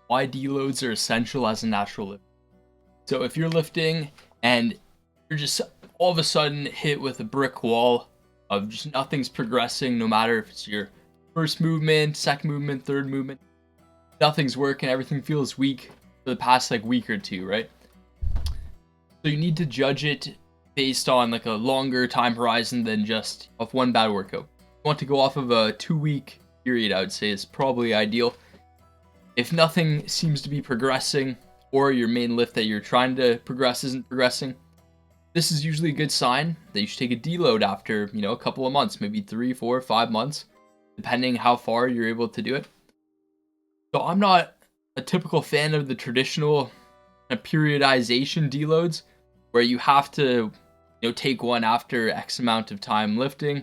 why deloads are essential as a natural lift. So if you're lifting and you're just all of a sudden hit with a brick wall of just nothing's progressing, no matter if it's your first movement, second movement, third movement, nothing's working, everything feels weak for the past like week or two, right? So you need to judge it based on like a longer time horizon than just off one bad workout. You want to go off of a 2-week period, I would say is probably ideal. If nothing seems to be progressing, or your main lift that you're trying to progress isn't progressing, this is usually a good sign that you should take a deload after, a couple of months, maybe 3, 4, 5 months, depending how far you're able to do it. So I'm not a typical fan of the traditional periodization deloads, where you have to, take one after X amount of time lifting,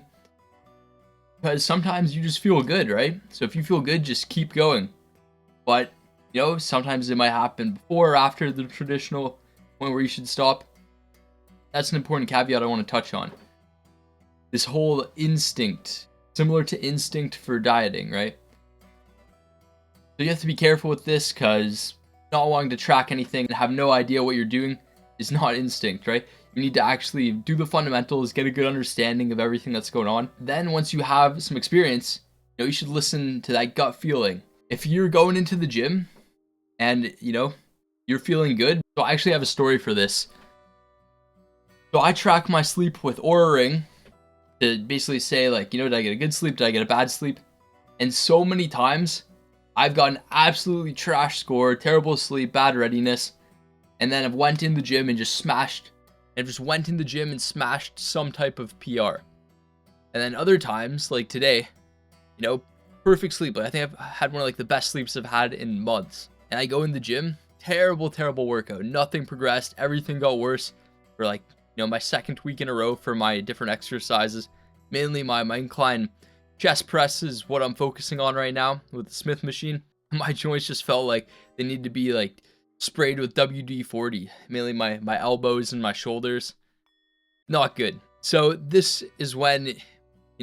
because sometimes you just feel good, right? So if you feel good, just keep going. But sometimes it might happen before or after the traditional point where you should stop. That's an important caveat I want to touch on. This whole instinct, similar to instinct for dieting, right? So you have to be careful with this, because not wanting to track anything and have no idea what you're doing is not instinct, right? You need to actually do the fundamentals, get a good understanding of everything that's going on. Then once you have some experience, you should listen to that gut feeling. If you're going into the gym and, you're feeling good. So I actually have a story for this. So I track my sleep with Oura Ring to basically say, like, did I get a good sleep? Did I get a bad sleep? And so many times I've gotten absolutely trash score, terrible sleep, bad readiness. And then I've went in the gym and just smashed some type of PR. And then other times, like today, perfect sleep. Like I think I've had one of like the best sleeps I've had in months. And I go in the gym, terrible workout. Nothing progressed. Everything got worse for like, my second week in a row for my different exercises. Mainly my incline chest press is what I'm focusing on right now with the Smith machine. My joints just felt like they need to be like sprayed with WD-40, mainly my elbows and my shoulders. Not good. So this is when,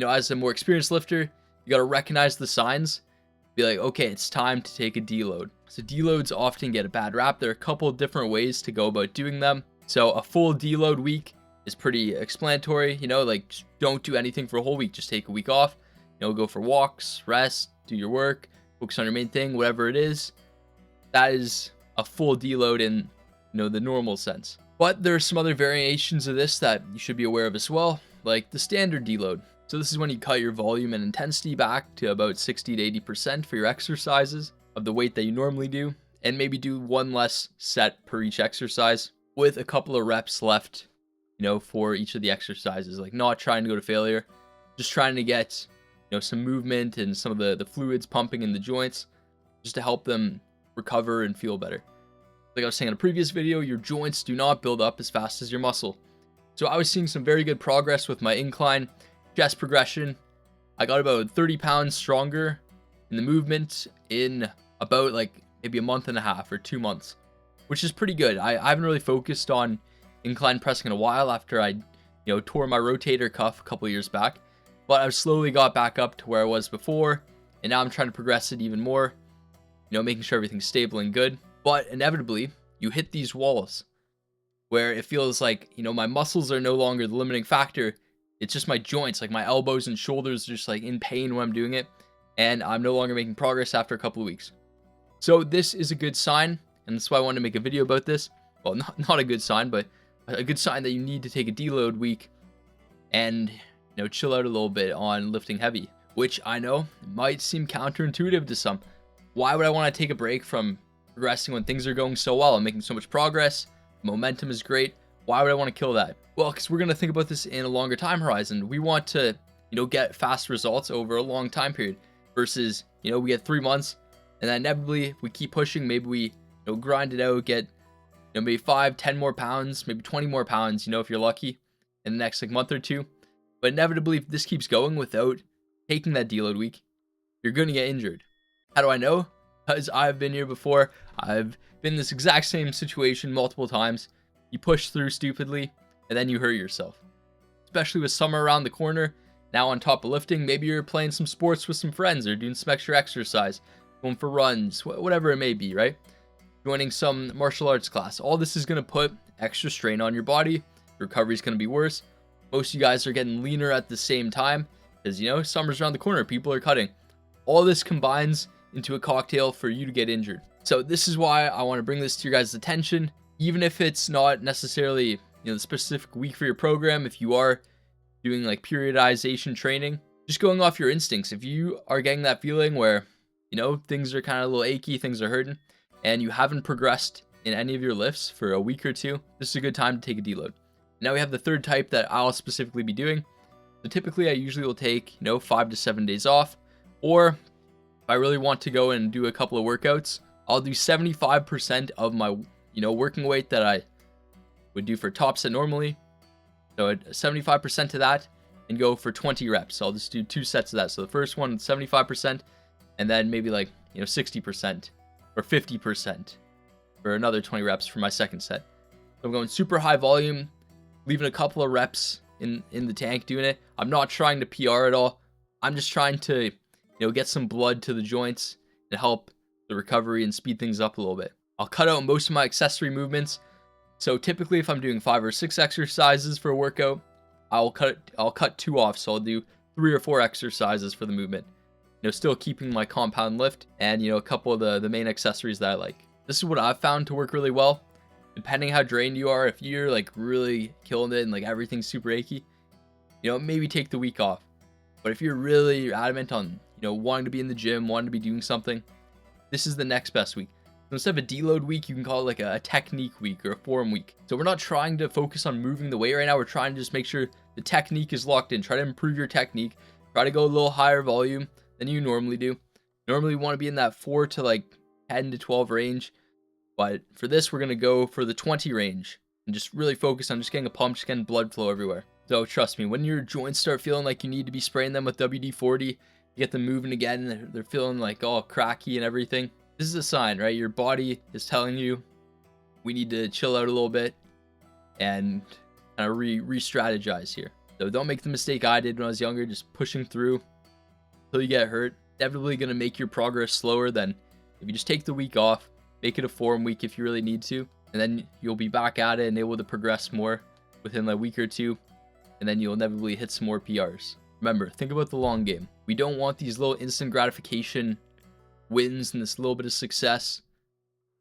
as a more experienced lifter, you got to recognize the signs, be like, okay, it's time to take a deload. So deloads often get a bad rap. There are a couple of different ways to go about doing them. So a full deload week is pretty explanatory, like don't do anything for a whole week. Just take a week off, go for walks, rest, do your work, focus on your main thing, whatever it is. That is a full deload in, the normal sense. But there are some other variations of this that you should be aware of as well, like the standard deload. So this is when you cut your volume and intensity back to about 60 to 80% for your exercises of the weight that you normally do, and maybe do one less set per each exercise with a couple of reps left, for each of the exercises. Like not trying to go to failure, just trying to get, some movement and some of the fluids pumping in the joints just to help them recover and feel better. Like I was saying in a previous video, your joints do not build up as fast as your muscle. So I was seeing some very good progress with my incline chest progression. I got about 30 pounds stronger in the movement in about like maybe a month and a half or 2 months, which is pretty good. I haven't really focused on incline pressing in a while after I, tore my rotator cuff a couple years back, but I've slowly got back up to where I was before, and now I'm trying to progress it even more, making sure everything's stable and good. But inevitably, you hit these walls where it feels like, my muscles are no longer the limiting factor. It's just my joints, like my elbows and shoulders are just like in pain when I'm doing it, and I'm no longer making progress after a couple of weeks. So this is a good sign, and that's why I wanted to make a video about this. Well, not a good sign, but a good sign that you need to take a deload week and, chill out a little bit on lifting heavy, which I know might seem counterintuitive to some. Why would I want to take a break from progressing when things are going so well? I'm making so much progress. Momentum is great. Why would I want to kill that? Well, because we're going to think about this in a longer time horizon. We want to, get fast results over a long time period versus, we get 3 months and then inevitably if we keep pushing, maybe we, grind it out, get, maybe 5, 10 more pounds, maybe 20 more pounds, if you're lucky in the next like month or two. But inevitably, if this keeps going without taking that deload week, you're going to get injured. How do I know? Because I've been here before. I've been in this exact same situation multiple times. You push through stupidly, and then you hurt yourself. Especially with summer around the corner. Now on top of lifting, maybe you're playing some sports with some friends or doing some extra exercise. going for runs, whatever it may be, right? Joining some martial arts class. All this is going to put extra strain on your body. Recovery is going to be worse. Most of you guys are getting leaner at the same time because, you know, summer's around the corner. People are cutting. All this combines into a cocktail for you to get injured. So this is why I want to bring this to your guys' attention. Even if it's not necessarily, you know, the specific week for your program, if you are doing like periodization training, just going off your instincts. If you are getting that feeling where, you know, things are kind of a little achy, things are hurting, and you haven't progressed in any of your lifts for a week or two, this is a good time to take a deload. Now we have the third type that I'll specifically be doing. So typically I usually will take, you know, 5 to 7 days off, or if I really want to go and do a couple of workouts, I'll do 75% of my, you know, working weight that I would do for top set normally. So 75% to that and go for 20 reps. So I'll just do 2 sets of that. So the first one, 75%, and then maybe like, you know, 60% or 50% for another 20 reps for my second set. So I'm going super high volume, leaving a couple of reps in the tank doing it. I'm not trying to PR at all. I'm just trying to, you know, get some blood to the joints and help the recovery and speed things up a little bit. I'll cut out most of my accessory movements. So typically if I'm doing 5 or 6 exercises for a workout, I'll cut 2 off. So I'll do 3 or 4 exercises for the movement. You know, still keeping my compound lift and, you know, a couple of the main accessories that I like. This is what I've found to work really well. Depending how drained you are, if you're like really killing it and like everything's super achy, you know, maybe take the week off. But if you're really adamant on, you know, wanting to be in the gym, wanting to be doing something, this is the next best week. So instead of a deload week, you can call it like a technique week or a form week. So we're not trying to focus on moving the weight right now. We're trying to just make sure the technique is locked in. Try to improve your technique. Try to go a little higher volume than you normally do. Normally we want to be in that 4 to like 10 to 12 range. But for this, we're going to go for the 20 range and just really focus on just getting a pump, just getting blood flow everywhere. So trust me, when your joints start feeling like you need to be spraying them with WD-40, you get them moving again, they're feeling like all cracky and everything. This is a sign, right? Your body is telling you we need to chill out a little bit and kind of re-strategize here. So don't make the mistake I did when I was younger, just pushing through until you get hurt. Definitely going to make your progress slower than if you just take the week off. Make it a form week if you really need to, and then you'll be back at it and able to progress more within a week or two, and then you'll inevitably hit some more PRs. Remember, think about the long game. We don't want these little instant gratification wins and this little bit of success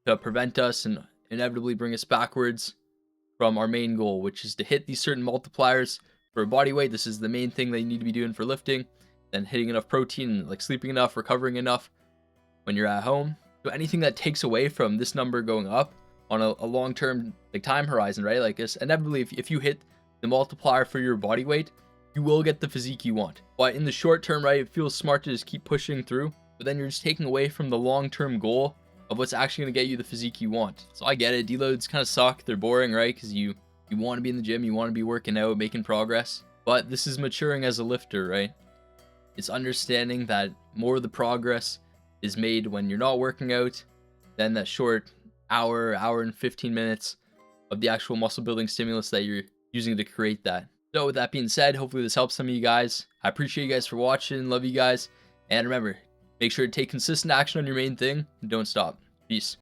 to prevent us and inevitably bring us backwards from our main goal, which is to hit these certain multipliers for a body weight. This is the main thing that you need to be doing for lifting, then hitting enough protein, like sleeping enough, recovering enough when you're at home. So anything that takes away from this number going up on a long-term like time horizon, right? Like it's inevitably, if you hit the multiplier for your body weight, you will get the physique you want. But in the short term, right, it feels smart to just keep pushing through, but then you're just taking away from the long-term goal of what's actually going to get you the physique you want. So I get it. Deloads kind of suck. They're boring, right? Because you want to be in the gym, you want to be working out, making progress. But this is maturing as a lifter, right? It's understanding that more of the progress is made when you're not working out than that short hour and 15 minutes of the actual muscle building stimulus that you're using to create that. So with that being said, hopefully this helps some of you guys. I appreciate you guys for watching. Love you guys. And remember, make sure to take consistent action on your main thing and don't stop. Peace.